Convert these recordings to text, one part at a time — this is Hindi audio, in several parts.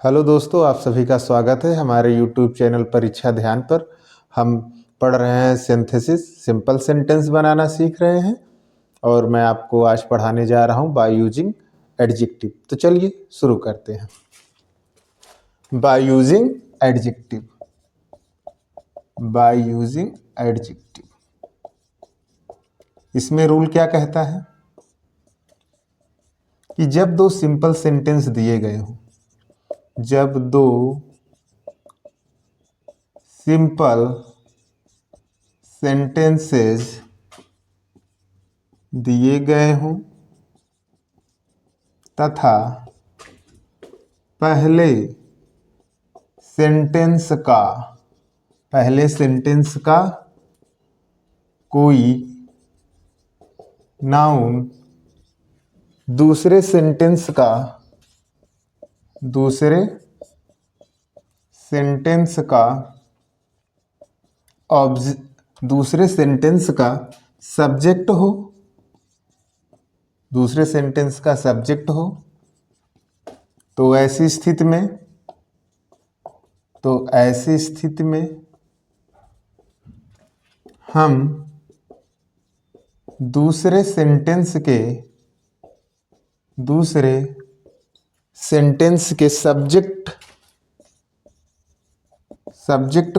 हेलो दोस्तों, आप सभी का स्वागत है हमारे यूट्यूब चैनल परीक्षा ध्यान पर। हम पढ़ रहे हैं सिंथेसिस, सिंपल सेंटेंस बनाना सीख रहे हैं और मैं आपको आज पढ़ाने जा रहा हूं बाय यूजिंग एडजेक्टिव। तो चलिए शुरू करते हैं। By using adjective, by using adjective. इसमें रूल क्या कहता है कि जब दो सिंपल सेंटेंस दिए गए हों, जब दो सिंपल सेंटेंसेस दिए गए हों तथा पहले सेंटेंस का कोई नाउन दूसरे सेंटेंस का सब्जेक्ट हो, तो ऐसी स्थिति में हम दूसरे सेंटेंस के सब्जेक्ट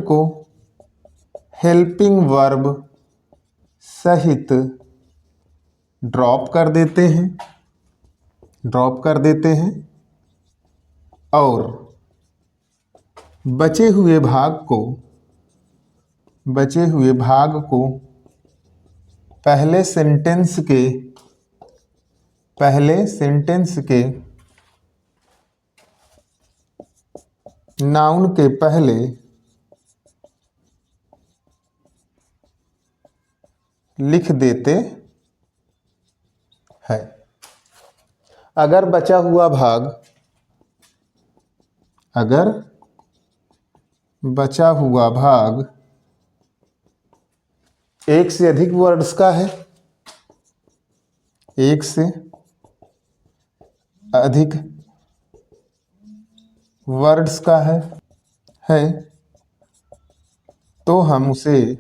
को हेल्पिंग वर्ब सहित ड्रॉप कर देते हैं और बचे हुए भाग को पहले सेंटेंस के नाउन के पहले लिख देते हैं। अगर बचा हुआ भाग एक से अधिक वर्ड्स का है, एक से अधिक वर्ड्स का है तो हम उसे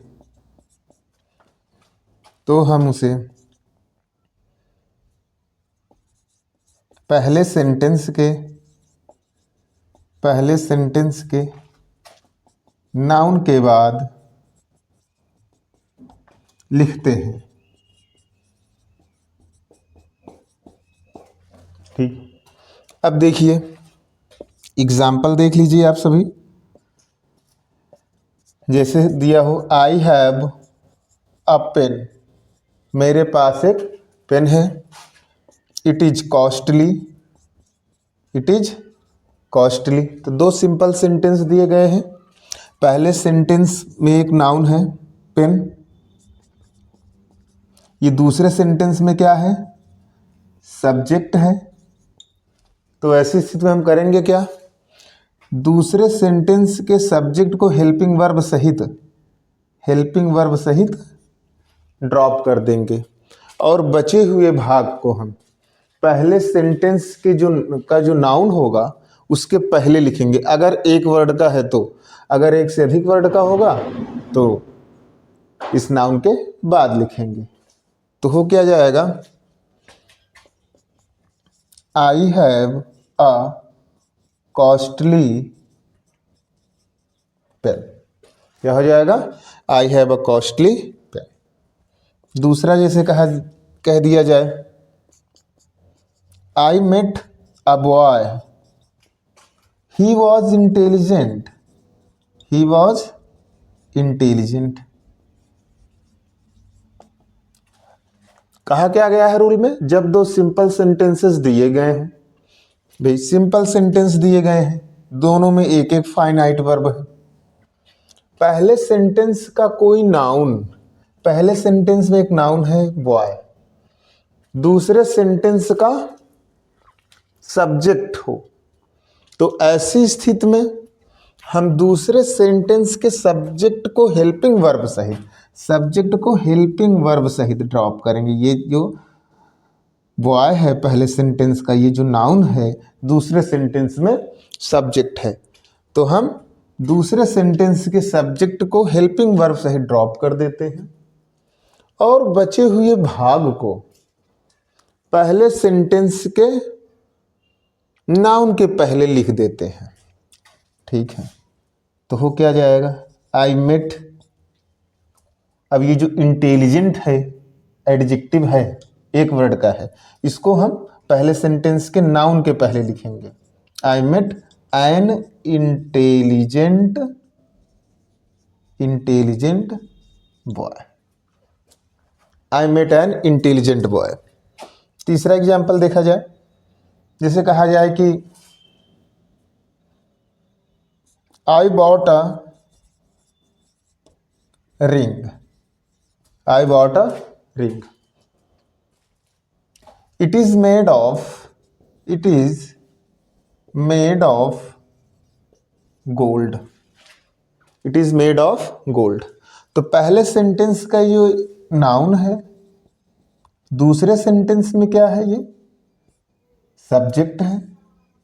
पहले सेंटेंस के नाउन के बाद लिखते हैं। ठीक, अब देखिए एग्जाम्पल देख लीजिए आप सभी। जैसे दिया हो, आई हैव अ पेन, मेरे पास एक पेन है। It is costly. तो दो सिंपल सेंटेंस दिए गए हैं। पहले सेंटेंस में एक नाउन है पेन, ये दूसरे सेंटेंस में क्या है, सब्जेक्ट है। तो ऐसी स्थिति में हम करेंगे क्या, दूसरे सेंटेंस के सब्जेक्ट को हेल्पिंग वर्ब सहित ड्रॉप कर देंगे और बचे हुए भाग को हम पहले सेंटेंस के जो नाउन होगा उसके पहले लिखेंगे। अगर एक वर्ड का है तो, अगर एक से अधिक वर्ड का होगा तो इस नाउन के बाद लिखेंगे। तो हो क्या जाएगा, I have a costly pen. क्या हो जाएगा, I have a costly pen. दूसरा जैसे कह दिया जाए, I met a boy, he was intelligent. कहा क्या गया है रूल में, जब दो सिंपल सेंटेंसेस दिए गए हैं, भाई सिंपल सेंटेंस दिए गए हैं, दोनों में एक एक फाइनाइट वर्ब है। पहले सेंटेंस का कोई नाउन, पहले सेंटेंस में एक नाउन है बॉय, दूसरे सेंटेंस का सब्जेक्ट हो, तो ऐसी स्थिति में हम दूसरे सेंटेंस के सब्जेक्ट को हेल्पिंग वर्ब सहित ड्रॉप करेंगे। ये जो बॉय है पहले सेंटेंस का, ये जो नाउन है दूसरे सेंटेंस में सब्जेक्ट है, तो हम दूसरे सेंटेंस के सब्जेक्ट को हेल्पिंग वर्ब से ही ड्रॉप कर देते हैं और बचे हुए भाग को पहले सेंटेंस के नाउन के पहले लिख देते हैं। ठीक है, तो हो क्या जाएगा, आई मेट। अब ये जो इंटेलिजेंट है एडजेक्टिव है, एक वर्ड का है, इसको हम पहले सेंटेंस के नाउन के पहले लिखेंगे। I met an intelligent boy. I met an intelligent boy. तीसरा एग्जाम्पल देखा जाए, जैसे कहा जाए कि I bought a ring. I bought a ring. It is made of gold. It is made of gold. तो पहले सेंटेंस का जो नाउन है, दूसरे सेंटेंस में क्या है, ये सब्जेक्ट है।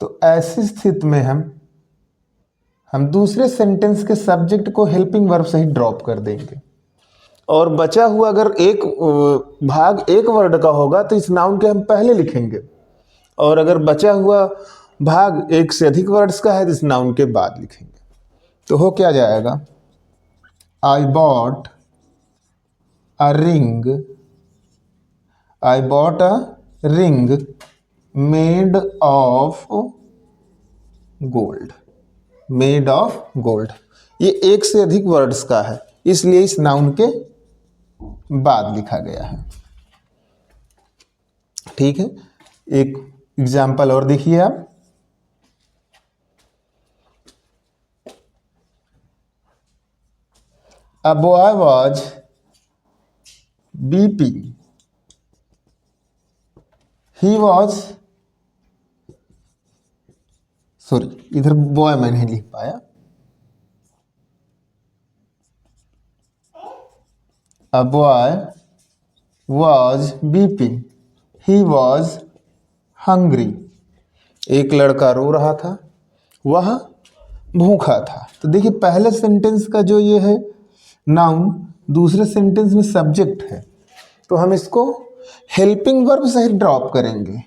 तो ऐसी स्थिति में हम दूसरे सेंटेंस के सब्जेक्ट को हेल्पिंग वर्ब से ही ड्रॉप कर देंगे और बचा हुआ अगर एक भाग एक वर्ड का होगा तो इस नाउन के हम पहले लिखेंगे, और अगर बचा हुआ भाग एक से अधिक वर्ड्स का है तो इस नाउन के बाद लिखेंगे। तो हो क्या जाएगा, आई bought a ring. I bought a ring made of gold. Made of gold, ये एक से अधिक वर्ड्स का है, इसलिए इस नाउन के बाद लिखा गया है। ठीक है, एक एग्जाम्पल और देखिए आप। A boy was weeping. He was sorry, इधर बॉय मैं नहीं लिख पाया। A boy was weeping. He was hungry. एक लड़का रो रहा था, वह भूखा था। तो देखिए पहले सेंटेंस का जो ये है नाउन, दूसरे सेंटेंस में सब्जेक्ट है, तो हम इसको हेल्पिंग वर्ब से ही ड्रॉप करेंगे।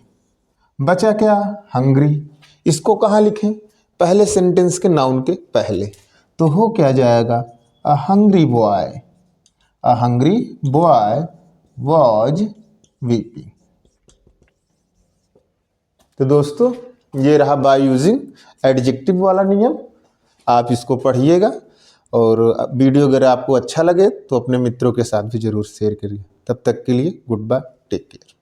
बचा क्या, हंग्री। इसको कहाँ लिखें, पहले सेंटेंस के नाउन के पहले। तो हो क्या जाएगा, a hungry boy. A hungry boy was weeping. तो दोस्तों ये रहा बाय यूजिंग एडजेक्टिव वाला नियम। आप इसको पढ़िएगा और वीडियो अगर आपको अच्छा लगे तो अपने मित्रों के साथ भी जरूर शेयर करिए। तब तक के लिए गुड बाय, टेक केयर।